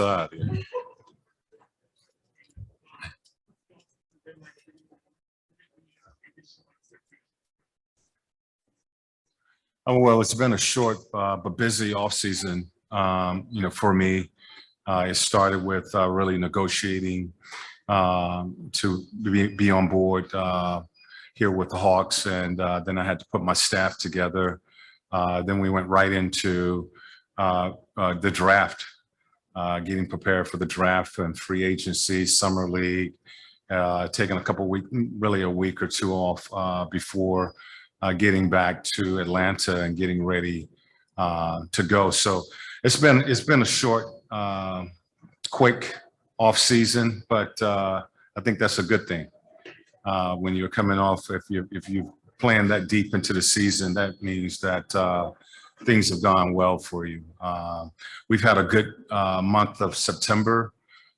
outside. Oh, well, it's been a short but busy off season, for me. It started with really negotiating to be on board here with the Hawks, and then I had to put my staff together. Then we went right into the draft, getting prepared for the draft and free agency, summer league, taking a couple weeks, really a week or two off before getting back to Atlanta and getting ready to go. So it's been a short, quick off season, but I think that's a good thing. When you're coming off, if you plan that deep into the season, that means that things have gone well for you. We've had a good month of September.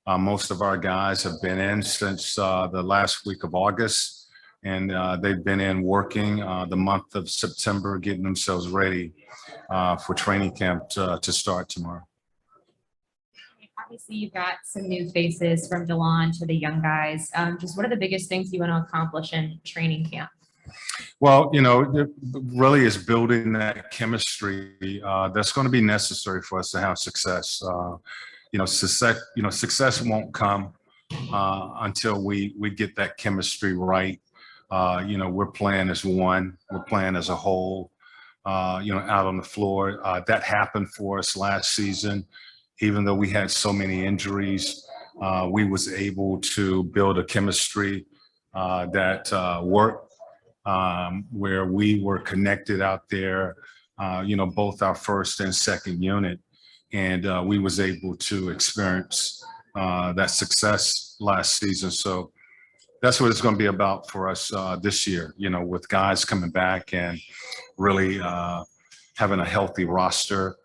Most of our guys have been in since the last week of August. And they've been in working the month of September, getting themselves ready for training camp to start tomorrow. Obviously, you've got some new faces from DeLon to the young guys. Just what are the biggest things you want to accomplish in training camp? Well, it really is building that chemistry that's going to be necessary for us to have success. Success won't come until we get that chemistry right. We're playing as one, we're playing as a whole, out on the floor. That happened for us last season. Even though we had so many injuries, we was able to build a chemistry that worked, where we were connected out there, both our first and second unit. And we was able to experience that success last season. So that's what it's going to be about for us this year, with guys coming back and really having a healthy roster.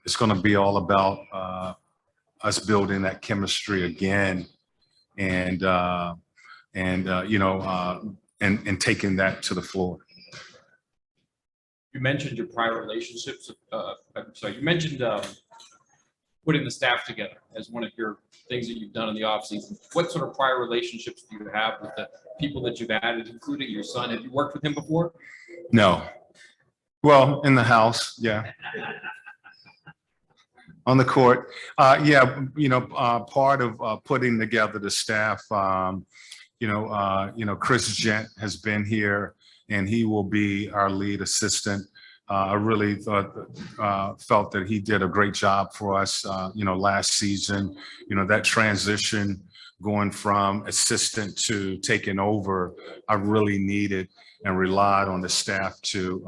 It's going to be all about us building that chemistry again and taking that to the floor. You mentioned your prior relationships. You mentioned putting the staff together as one of your things that you've done in the offseason. What sort of prior relationships do you have with the people that you've added, including your son? Have you worked with him before? No. Well, in the house, yeah. On the court, part of putting together the staff, Chris Gent has been here, and he will be our lead assistant. I really felt that he did a great job for us, last season. That transition going from assistant to taking over, I really needed and relied on the staff to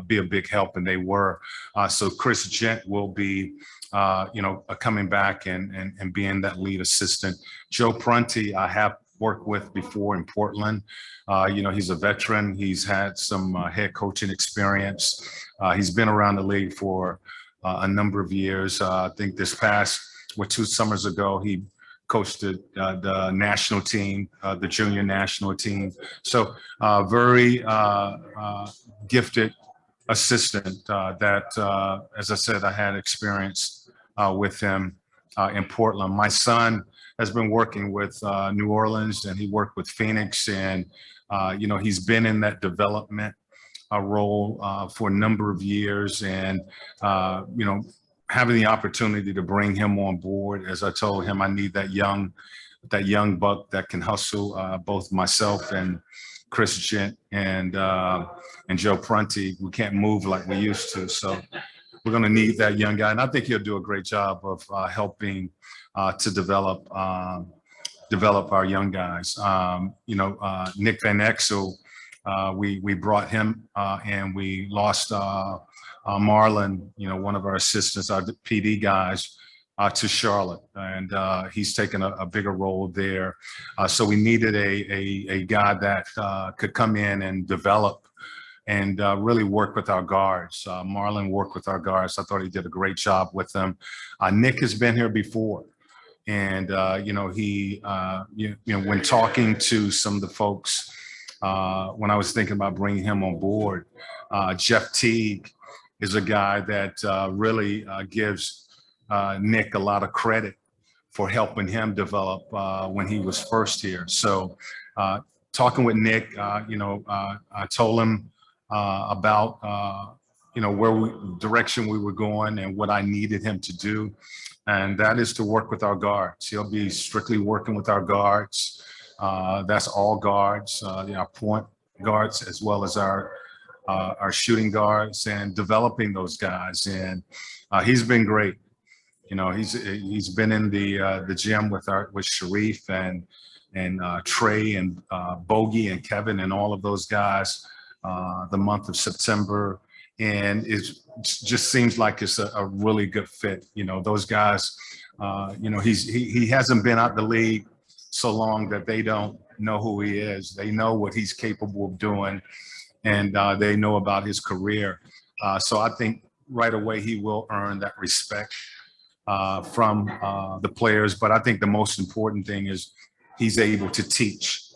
be a big help, and they were. So Chris Gent will be, coming back and being that lead assistant. Joe Prunty, I have worked with before in Portland. He's a veteran. He's had some head coaching experience. He's been around the league for a number of years. I think this past, 2 summers ago, he coached the national team, the junior national team. So very gifted assistant that, as I said, I had experience with him in Portland. My son has been working with New Orleans, and he worked with Phoenix, and he's been in that development role for a number of years, and having the opportunity to bring him on board. As I told him, I need that young buck that can hustle. Both myself and Chris Gent and Joe Prunty, we can't move like we used to, so we're going to need that young guy, and I think he'll do a great job of helping to develop our young guys. Nick Van Exel, we brought him, and we lost Marlon, one of our assistants, our PD guys, to Charlotte, and he's taken a bigger role there. So we needed a guy that could come in and develop and really work with our guards. Marlon worked with our guards. I thought he did a great job with them. Nick has been here before. And, when talking to some of the folks, when I was thinking about bringing him on board, Jeff Teague is a guy that really gives Nick a lot of credit for helping him develop when he was first here. So talking with Nick, I told him about, direction we were going and what I needed him to do. And that is to work with our guards. He'll be strictly working with our guards. That's all guards, our point guards, as well as our shooting guards, and developing those guys. And he's been great. He's been in the gym with Sharif and Trey and Bogey and Kevin and all of those guys the month of September, and it just seems like it's a really good fit. Those guys, he hasn't been out the league so long that they don't know who he is. They know what he's capable of doing, and they know about his career. So I think right away he will earn that respect from the players. But I think the most important thing is he's able to teach.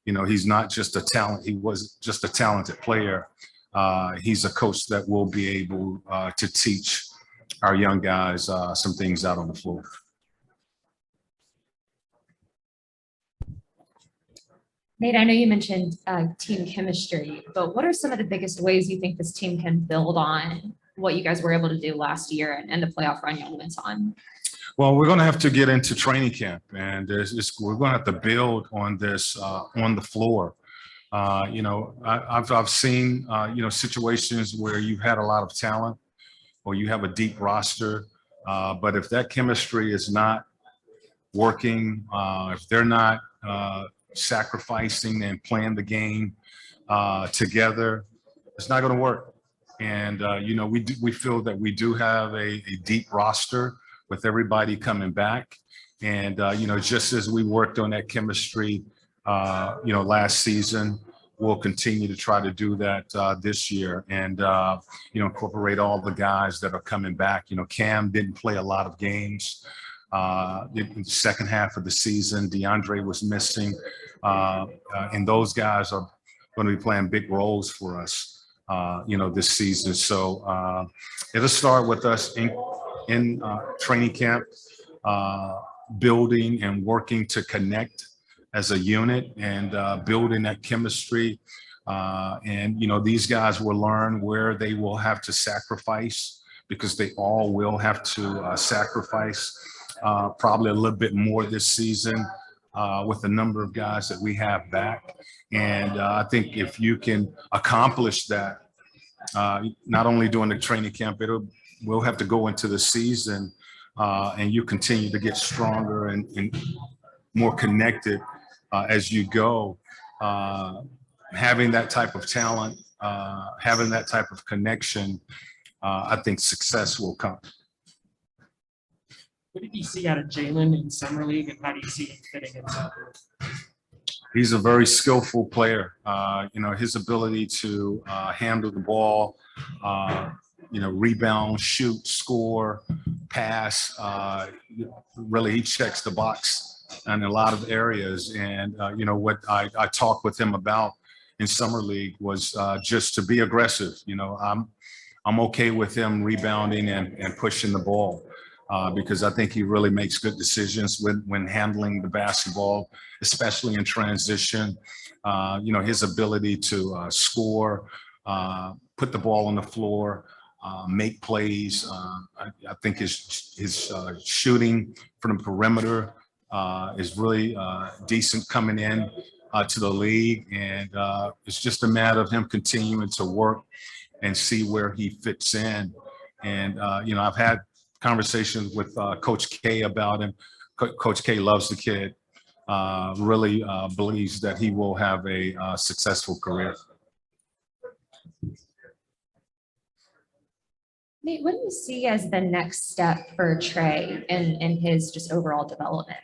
He's not just a talent. He was just a talented player. He's a coach that will be able to teach our young guys some things out on the floor. Nate, I know you mentioned team chemistry, but what are some of the biggest ways you think this team can build on what you guys were able to do last year and the playoff run you went on? Well, we're going to have to get into training camp, and we're going to have to build on this on the floor. I've seen situations where you've had a lot of talent or you have a deep roster, but if that chemistry is not working, if they're not sacrificing and playing the game together, it's not going to work. And we feel that we do have a deep roster with everybody coming back, and just as we worked on that chemistry last season, we'll continue to try to do that this year, and incorporate all the guys that are coming back. Cam didn't play a lot of games in the second half of the season. DeAndre was missing, and those guys are going to be playing big roles for us, this season. So it'll start with us in training camp, building and working to connect as a unit, and building that chemistry. And these guys will learn where they will have to sacrifice, because they all will have to sacrifice probably a little bit more this season with the number of guys that we have back. And I think if you can accomplish that, not only during the training camp, we'll have to go into the season, and you continue to get stronger and more connected as you go. Having that type of talent, having that type of connection, I think success will come. What did you see out of Jalen in summer league, and how do you see him fitting in soccer? He's a very skillful player. His ability to handle the ball, rebound, shoot, score, pass, really he checks the box in a lot of areas. And, what I talked with him about in summer league was just to be aggressive. I'm okay with him rebounding and pushing the ball. Because I think he really makes good decisions when handling the basketball, especially in transition. His ability to score, put the ball on the floor, make plays. I think his shooting from the perimeter is really decent coming in to the league. And it's just a matter of him continuing to work and see where he fits in. And, I've had conversations with Coach K about him. Coach K loves the kid, really believes that he will have a successful career. Nate, what do you see as the next step for Trey in his just overall development?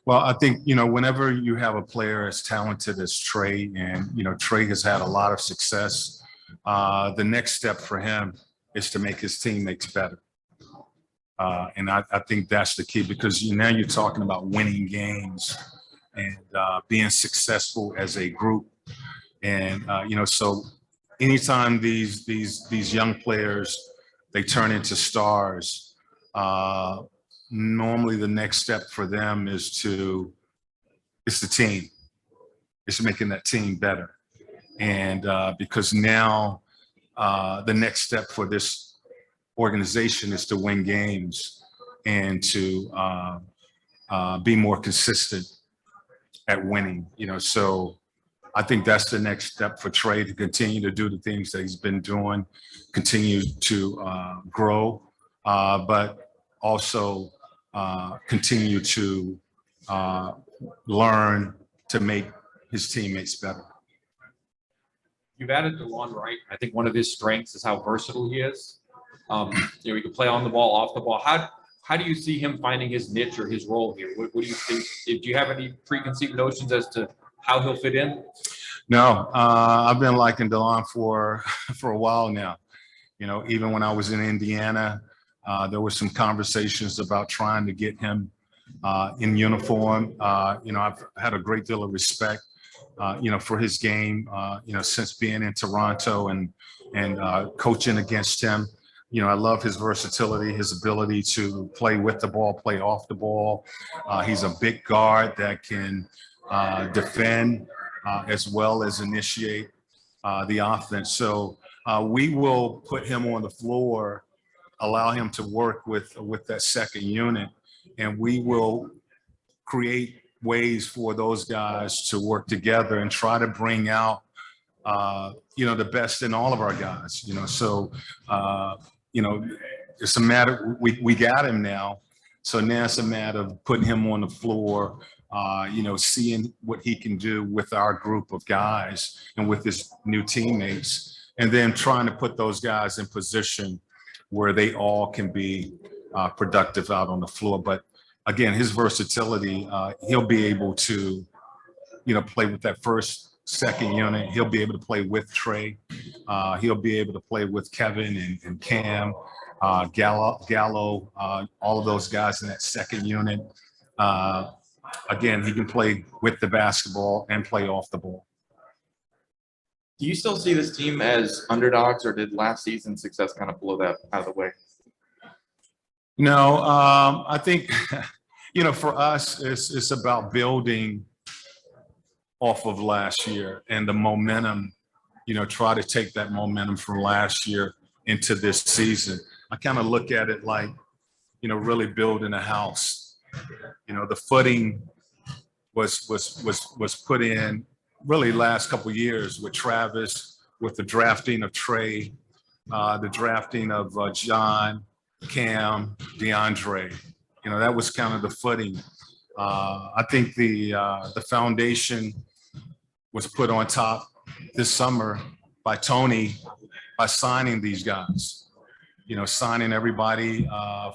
Well, I think, whenever you have a player as talented as Trey, and, Trey has had a lot of success, the next step for him is to make his teammates better. And I think that's the key, because now you're talking about winning games and being successful as a group. And, so anytime these young players, they turn into stars, normally the next step for them is the team. It's making that team better. And because now the next step for this organization is to win games and to be more consistent at winning, so I think that's the next step for Trey, to continue to do the things that he's been doing, continue to grow, but also continue to learn to make his teammates better. You've added DeLon Wright. I think one of his strengths is how versatile he is. He can play on the ball, off the ball. How do you see him finding his niche or his role here? What do you think? Do you have any preconceived notions as to how he'll fit in? No, I've been liking DeLon for a while now. Even when I was in Indiana, there were some conversations about trying to get him in uniform. I've had a great deal of respect, for his game, since being in Toronto and coaching against him. I love his versatility, his ability to play with the ball, play off the ball. He's a big guard that can defend as well as initiate the offense. So we will put him on the floor, allow him to work with that second unit, and we will create ways for those guys to work together and try to bring out the best in all of our guys. So it's a matter, we got him now, so now it's a matter of putting him on the floor, seeing what he can do with our group of guys and with his new teammates, and then trying to put those guys in position where they all can be productive out on the floor. But again, his versatility, he'll be able to, play with that first, second unit. He'll be able to play with Trey. He'll be able to play with Kevin and Cam, Gallo, all of those guys in that second unit. Again, he can play with the basketball and play off the ball. Do you still see this team as underdogs, or did last season's success kind of blow that out of the way? No, I think, for us, it's about building off of last year and the momentum, try to take that momentum from last year into this season. I kind of look at it like, really building a house. The footing was put in really last couple of years with Travis, with the drafting of Trey, the drafting of John, Cam, DeAndre. That was kind of the footing. I think the foundation was put on top this summer by Tony by signing these guys. Signing everybody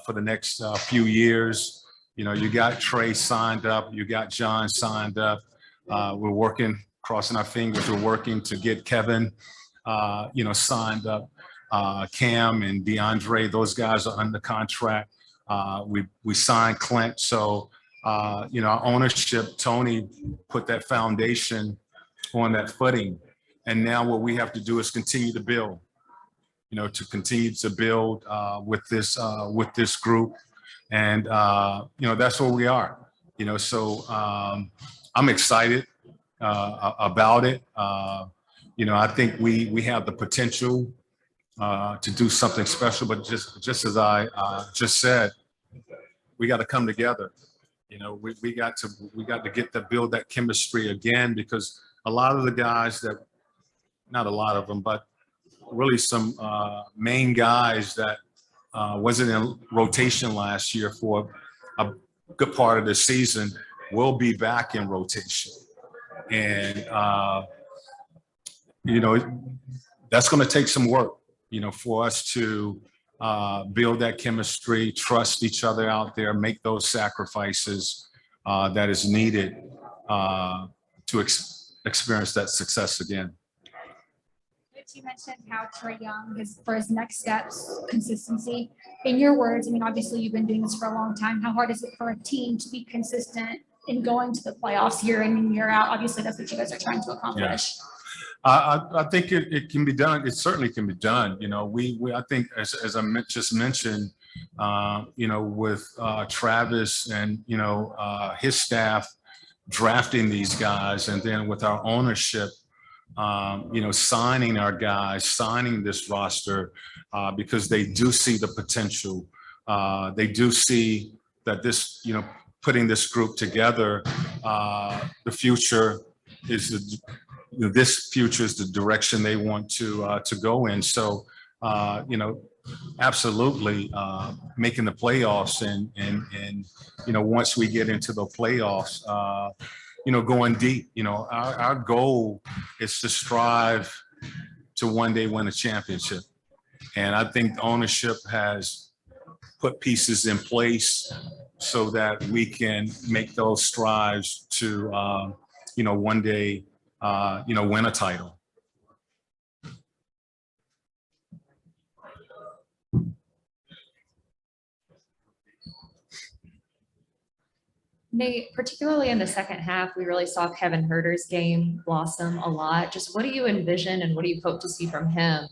for the next few years. You got Trey signed up, you got John signed up. We're working, crossing our fingers. We're working to get Kevin, signed up. Cam and DeAndre, those guys are under contract. We signed Clint. So, our ownership, Tony put that foundation on that footing. And now what we have to do is continue to build, to continue to build with this group. And, that's where we are, so I'm excited about it. I think we have the potential to do something special, but just as I just said, we got to come together. We got to build that chemistry again, because a lot of the guys not a lot of them, but really some main guys that wasn't in rotation last year for a good part of the season will be back in rotation. And, that's going to take some work, for us to build that chemistry, trust each other out there, make those sacrifices that is needed to experience that success again. You mentioned how Trey Young is for his next steps, consistency. In your words, obviously you've been doing this for a long time. How hard is it for a team to be consistent in going to the playoffs year in and year out? Obviously, that's what you guys are trying to accomplish. I think it can be done. It certainly can be done. I think as I just mentioned, with Travis and, his staff drafting these guys, and then with our ownership, signing our guys, signing this roster, because they do see the potential. They do see that this, putting this group together, the future is this future is the direction they want to go in. So, absolutely, making the playoffs and once we get into the playoffs, going deep. Our goal is to strive to one day win a championship. And I think ownership has put pieces in place so that we can make those strides to, one day, win a title. Nate, particularly in the second half, we really saw Kevin Herter's game blossom a lot. Just what do you envision and what do you hope to see from him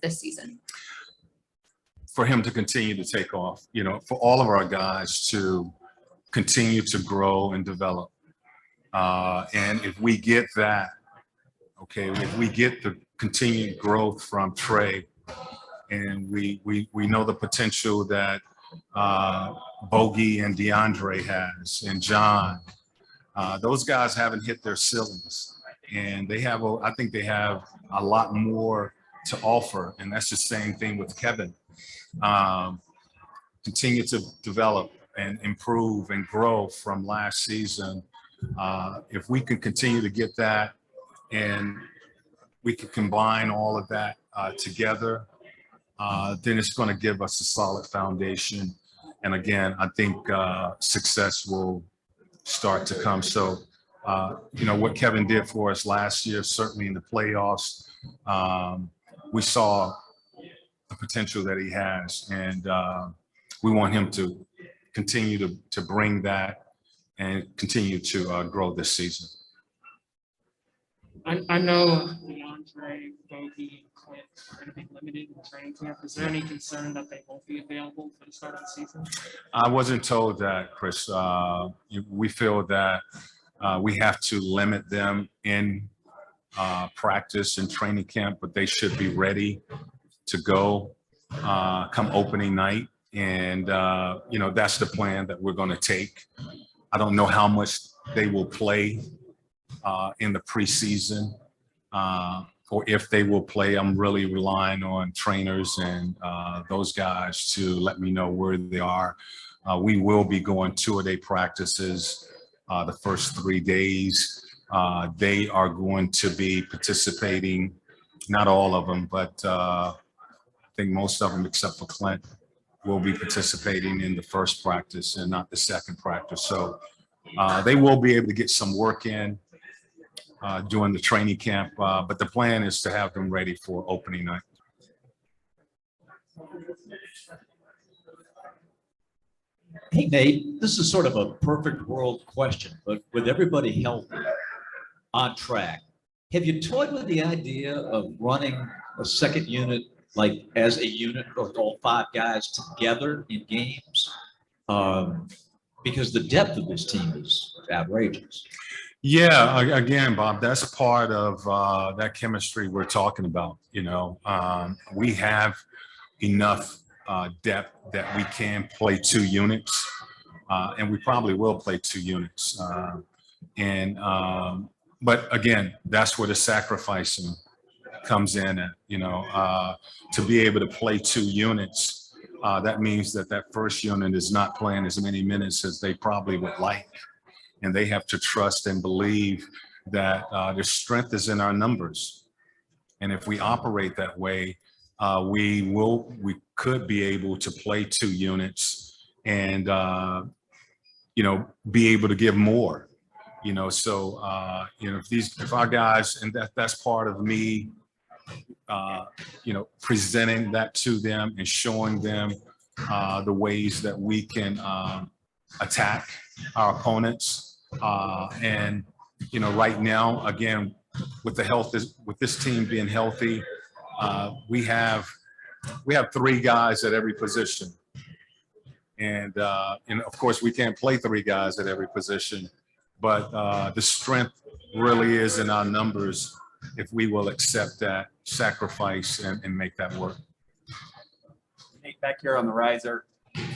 this season? For him to continue to take off, for all of our guys to continue to grow and develop. And if we get that, if we get the continued growth from Trey, and we know the potential that Bogey and DeAndre has, and John, those guys haven't hit their ceilings, and I think they have a lot more to offer. And that's the same thing with Kevin. Continue to develop and improve and grow from last season. If we can continue to get that, and we can combine all of that together, then it's going to give us a solid foundation. And again, I think success will start to come. So, what Kevin did for us last year, certainly in the playoffs, we saw the potential that he has. And we want him to continue to bring that and continue to grow this season. I know DeAndre, Bogey, and Clint are going to be limited in training camp. Is there any concern that they won't be available for the start of the season? I wasn't told that, Chris. We feel that we have to limit them in practice and training camp, but they should be ready to go come opening night. And, that's the plan that we're going to take. I don't know how much they will play in the preseason, or if they will play. I'm really relying on trainers and those guys to let me know where they are. We will be going 2-a-day practices the first 3 days. They are going to be participating, not all of them, but I think most of them except for Clint will be participating in the first practice and not the second practice. So they will be able to get some work in during the training camp, but the plan is to have them ready for opening night. Hey, Nate, this is sort of a perfect world question, but with everybody healthy, on track, have you toyed with the idea of running a second unit, like as a unit, or all 5 guys together in games? Because the depth of this team is outrageous. Yeah, again, Bob, that's part of that chemistry we're talking about. We have enough depth that we can play 2 units, and we probably will play 2 units. But again, that's where the sacrificing comes in at, to be able to play 2 units. That means that first unit is not playing as many minutes as they probably would like. And they have to trust and believe that their strength is in our numbers. And if we operate that way, we could be able to play 2 units and, be able to give more, so, if our guys, and that's part of me, presenting that to them and showing them the ways that we can attack our opponents. And, right now, again, with this team being healthy, we have 3 guys at every position. And of course, we can't play three guys at every position, but the strength really is in our numbers if we will accept that sacrifice and make that work. Nate back here on the riser.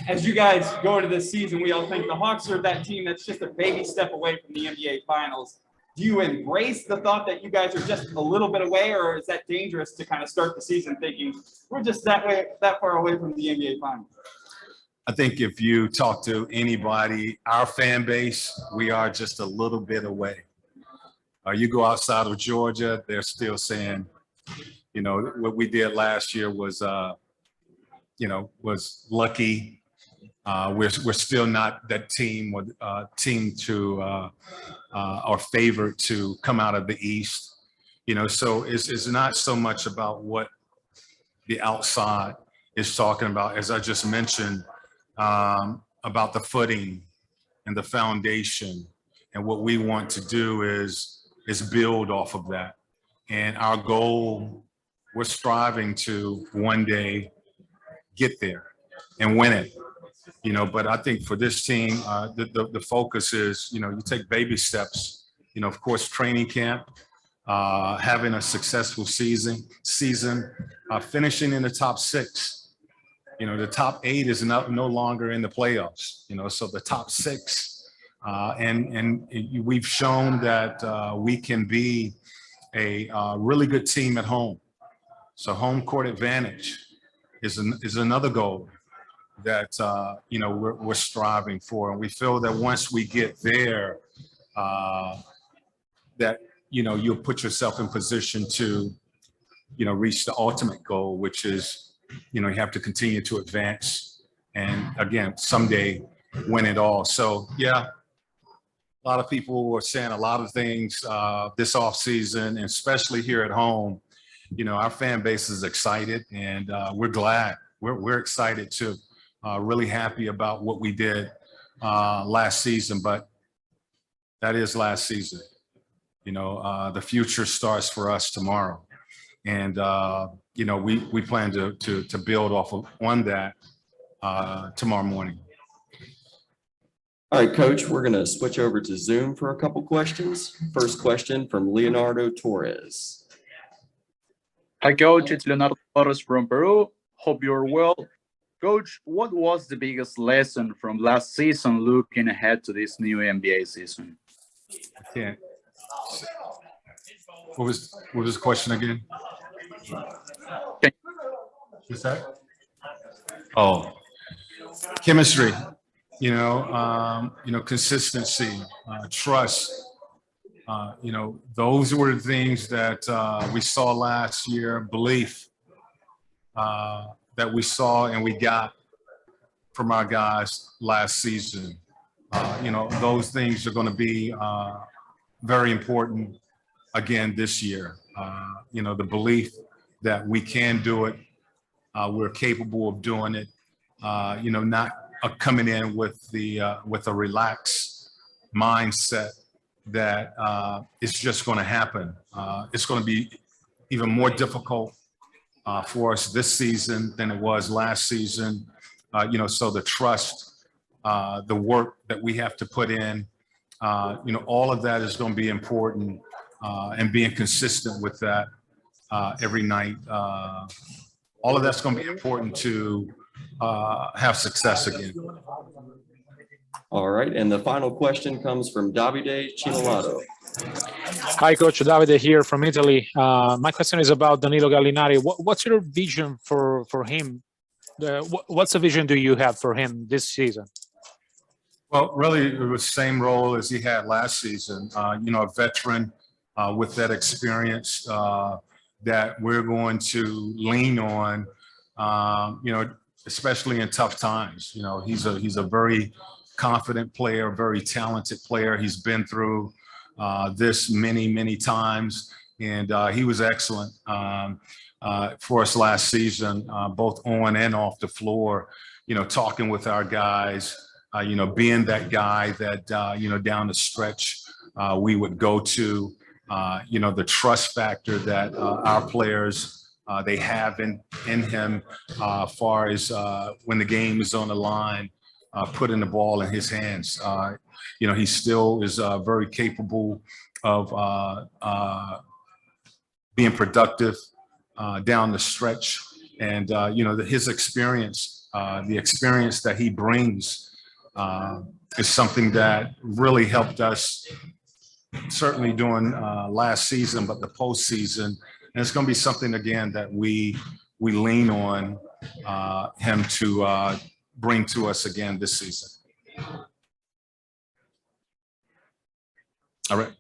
As you guys go into this season, we all think the Hawks are that team that's just a baby step away from the NBA Finals. Do you embrace the thought that you guys are just a little bit away, or is that dangerous to kind of start the season thinking we're just that far away from the NBA Finals? I think if you talk to anybody, our fan base, we are just a little bit away. You go outside of Georgia, they're still saying, you know, what we did last year was, was lucky. We're still not that team to or favored to come out of the East. You know, so it's not so much about what the outside is talking about, as I just mentioned, about the footing and the foundation. And what we want to do is build off of that. And our goal, we're striving to one day get there and win it. You know, but I think for this team, the focus is, you know, you take baby steps, you know, of course, training camp, having a successful season, finishing in the top 6. You know, the top 8 is no longer in the playoffs, you know, so the top 6. And we've shown that we can be a really good team at home. So home court advantage is another goal that, you know, we're striving for. And we feel that once we get there, that, you know, you'll put yourself in position to, you know, reach the ultimate goal, which is, you know, you have to continue to advance and again, someday win it all. So, yeah, a lot of people were saying a lot of things this offseason, and especially here at home. You know, our fan base is excited, and we're glad. We're excited too. Really happy about what we did last season, but that is last season. You know, the future starts for us tomorrow, and you know, we plan to build on that tomorrow morning. All right, Coach, we're going to switch over to Zoom for a couple questions. First question from Leonardo Torres. Hi, Coach. It's Leonardo Torres from Peru. Hope you're well. Coach, what was the biggest lesson from last season looking ahead to this new NBA season? I can't. What was the question again? What's that? Oh, chemistry. You know, consistency, trust. You know, those were the things that we saw last year. Belief that we saw and we got from our guys last season. You know, those things are going to be very important again this year. You know, the belief that we can do it, we're capable of doing it. You know, not coming in with a relaxed mindset that it's just going to happen. It's going to be even more difficult for us this season than it was last season. You know, so the trust, the work that we have to put in, you know, all of that is going to be important, and being consistent with that every night. All of that's going to be important to have success again. All right, and the final question comes from Davide Cinolato. Hi, Coach. Davide here from Italy. My question is about Danilo Gallinari. What's your vision for him? What's the vision do you have for him this season? Well, really, it was the same role as he had last season. You know, a veteran with that experience that we're going to lean on. You know, especially in tough times. You know, he's a very confident player, very talented player. He's been through this many times, and he was excellent for us last season, both on and off the floor. You know, talking with our guys, you know, being that guy that you know, down the stretch we would go to. You know, the trust factor that our players they have in him, far as when the game is on the line. putting the ball in his hands. He still is very capable of being productive down the stretch. And, his experience, the experience that he brings is something that really helped us, certainly during last season, but the postseason. And it's going to be something, again, that we lean on him to bring to us again this season. All right.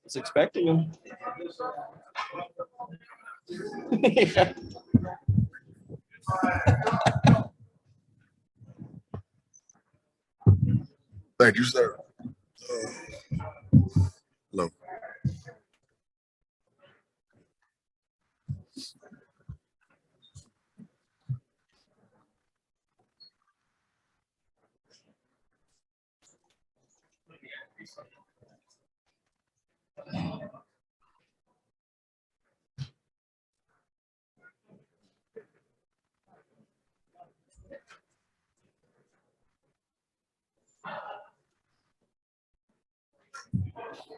Was expecting him. Thank you, sir. Hello.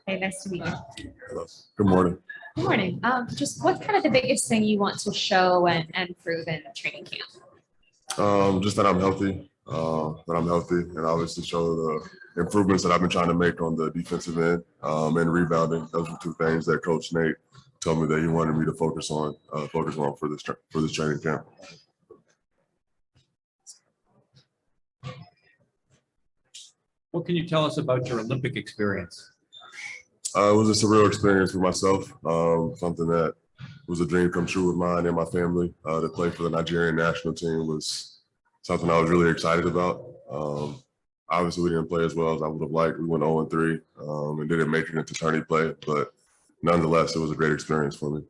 Hey, nice to meet you. Hello. Good morning. Good morning. Just what's kind of the biggest thing you want to show and prove in training camp? Just that I'm healthy, and obviously show the improvements that I've been trying to make on the defensive end and rebounding. Those were two things that Coach Nate told me that he wanted me to focus on for this training camp. What can you tell us about your Olympic experience? It was a surreal experience for myself, something that was a dream come true with mine and my family. To play for the Nigerian national team was something I was really excited about. Obviously, we didn't play as well as I would have liked. We went 0-3 and didn't make it into tourney play, but nonetheless, it was a great experience for me.